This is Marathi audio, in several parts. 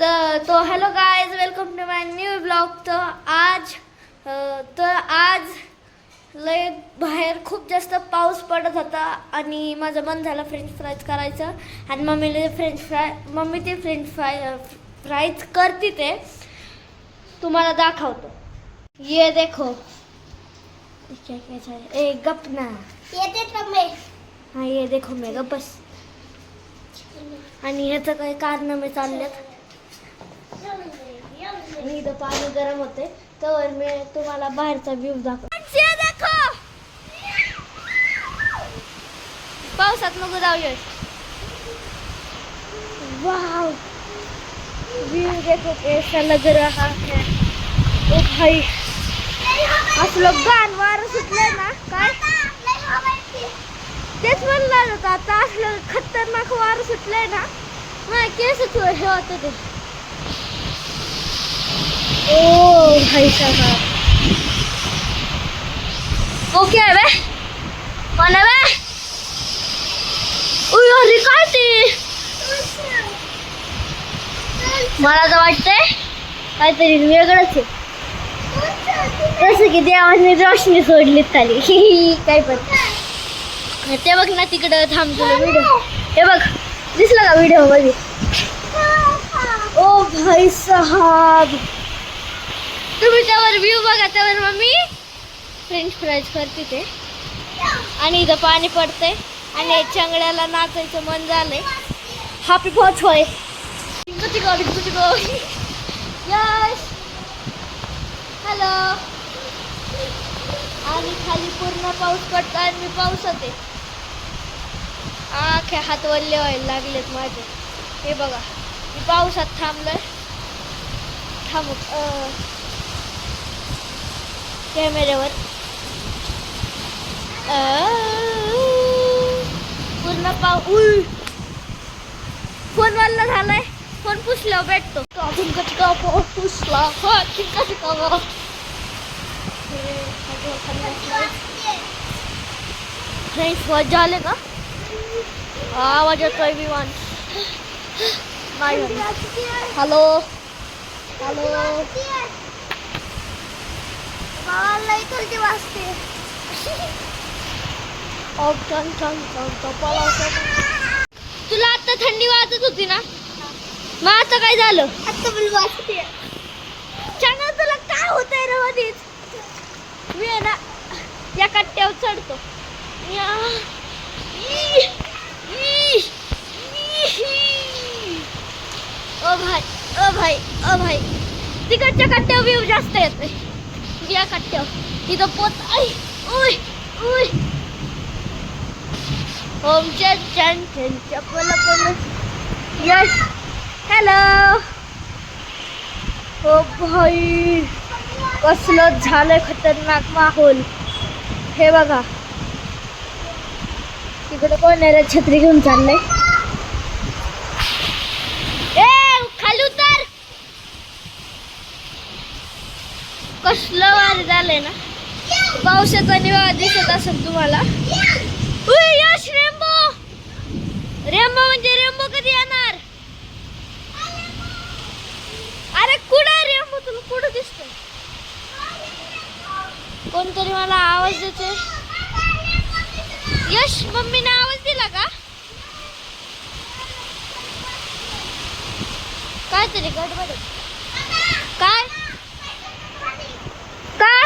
तो hello guys, welcome to my new blog. आज लय बाहेर खूप जास्त पाऊस पडत होता आणि माझं मन झालं फ्रेंच फ्राईज करायचं. आणि मम्मी ते फ्रेंच फ्राईज करते ते तुम्हाला दाखवतो. ये देखो क्या क्या ए गप ना हाँ ये देखो मैं गप बस. आणि ह्याचं काही कारनामे चाललेत. मी इथं पाणी गरम होते तर मी तुम्हाला बाहेरचा व्ह्यू दाखवते. देखो पावसात नको जाऊया. वाव व्यू देखो कैसा लग रहा है. ओ भाई असलं गाण वारं सुटलंय ना काय तेच म्हणलं होतं. आता असलं खतरनाक वारं सुटलंय ना नाही केस हे होतं ते. ओ भाई साहब ओके आहे बे कोण आहे बे. उय अरे काय ते मला तर वाटतंय काहीतरी वेगळंच आहे. जसं की देवाने रोशनी सोडली खाली काय पण. ते बघ ना तिकडं थांबतो व्हिडिओ. हे बघ दिसलं का व्हिडिओ मध्ये. ओ भाई साहब तुम्ही त्यावर व्ह्यू बघा. त्यावर मम्मी फ्रेंच फ्राईज करते ते आणि इथं पाणी पडतंय आणि चांगल्याला नाचायचं मन झालंय. Happy birthday yes hello. आणि खाली पूर्ण पाऊस पडतो आणि मी पावसात आहे. आखे हात वल्ले व्हायला लागलेत माझे. हे बघा मी पावसात थांबलोय. थांबू कॅमेऱ्यावर पूर्ण फोन वाला झालाय. फोन पुसल्यावर भेटतो. अजून कचका पुसला फ्रेंच फ्राईज झाले का आवाज येतोय विमान. नाही हॅलो हॅलो इकडची वाजते. तुला आता थंडी वाजत होती ना मग आता काय झालं. आता पण वाजते. चांगलं तुला काय होतंय रे मधीच. मी आहे ना या कट्ट्यावर चढतो. ओ भाई ओ भाई ओ भाई तिकडच्या कट्ट्यावर व्ह्यू जास्त येतोय. या कट्ट्यावर इथं पोत आई उय उय होमच्या चॅनच्या पण यस हॅलो. ओ भाई कसलं झालंय खतरनाक माहोल. हे बघा तिकडे कोण आहे रे छत्री घेऊन चाललंय. ए खाली उतर. कसलं वार झालंय ना. पावसाचा निवारा दिसत असेल तुम्हाला. यश रेम्बो रेम्बो म्हणजे रेम्बो कधी येणार. अरे कुठं रेम्बो तुला कुठं दिसतोय. कोणतरी मला आवाज देते. यश मम्मीने आवाज दिला का काय तरी गडबड काय का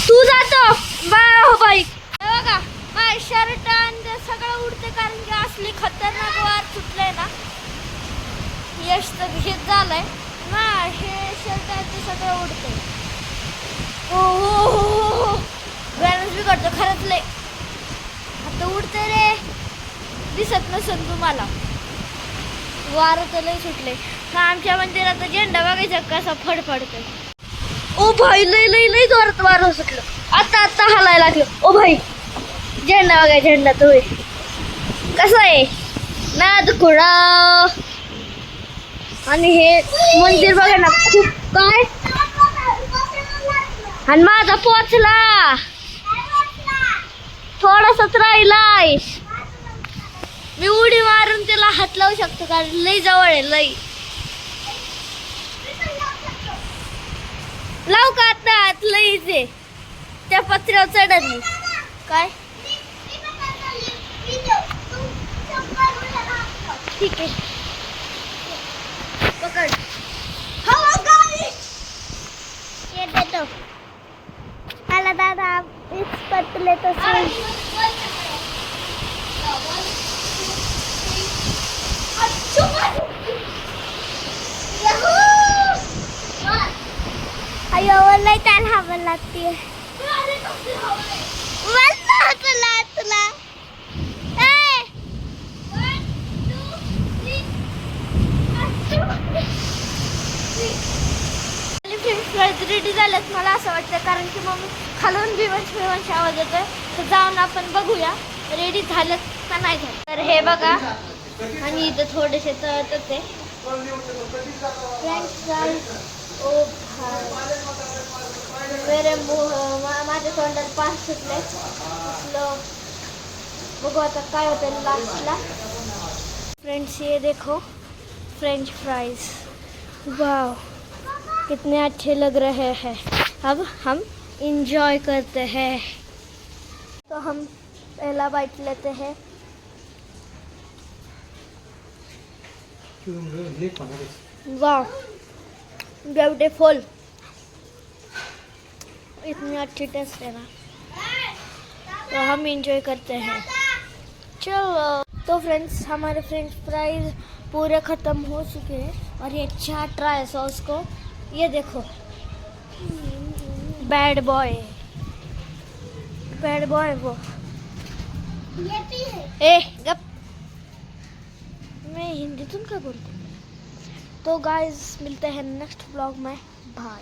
तू जातो हो बाई. बघा माझे शर्ट आणि ते सगळं उडते कारण की असली खतरनाक वार सुटले ना. यश तर घेत झालंय ना. हे शर्ट आहे ते सगळं उडते. हो बॅलन्स बिघडतो खरंच लय. आता उडते रे दिसत नसेल तुम्हाला. वारं तर लय सुटले. आमच्या मंदिरात झेंडा बघायचा कसा फडफडतोय. ओ भाई लय लय लय जोरात वारं सुटलं. आता आता हलायला लागलं. ओ भाई झेंडा बघाय. झेंडा तो कसा आहे नाद खुडा. आणि हे मंदिर बघा ना खूप काय. आणि माझा पोचला थोडासाच राहिलाय. मी उडी मारून त्याला हात लावते. जाऊ शकतो कारण लई जवळ आहे लई. लाव का आता आत लईच आहे त्या पत्र्यावर चढत मी. काय ठीक आहे पकड. ये देतो मला दादा पतले तो अयो लय त्याला हवा लागते. तुला रेडी झाल्यात मला असं वाटतं कारण की मग खालून विवंश आवाज येतोय. तर जाऊन आपण बघूया रेडी झालं का नाही झालं. तर हे बघा आणि इथं थोडेसे तळतच आहे फ्रेंच फ्राईज. ओ मेरे माझ्या तोंडात पाच सुटले. बघू आता काय होतं लास्टला. फ्रेंड्स ये देखो फ्रेंच फ्राइज. वाह कितने अच्छे लग रहे हैं. अब हम इंजॉय करते हैं. तो हम पहला बाइट लेते हैं. वाह ब्यूटीफुल. इतनी अच्छी टेस्ट है ना तो हम इंजॉय करते हैं. चलो तो फ्रेंड्स हमारे फ्रेंच फ्राइज पूरे ख़त्म हो चुके हैं और ये चाट रहा है सॉस को. ये देखो बैड बॉय वो ये भी है. ए गप मैं हिंदी तुम क्या बोलते. तो गाइस मिलते हैं नेक्स्ट व्लॉग में. बाय.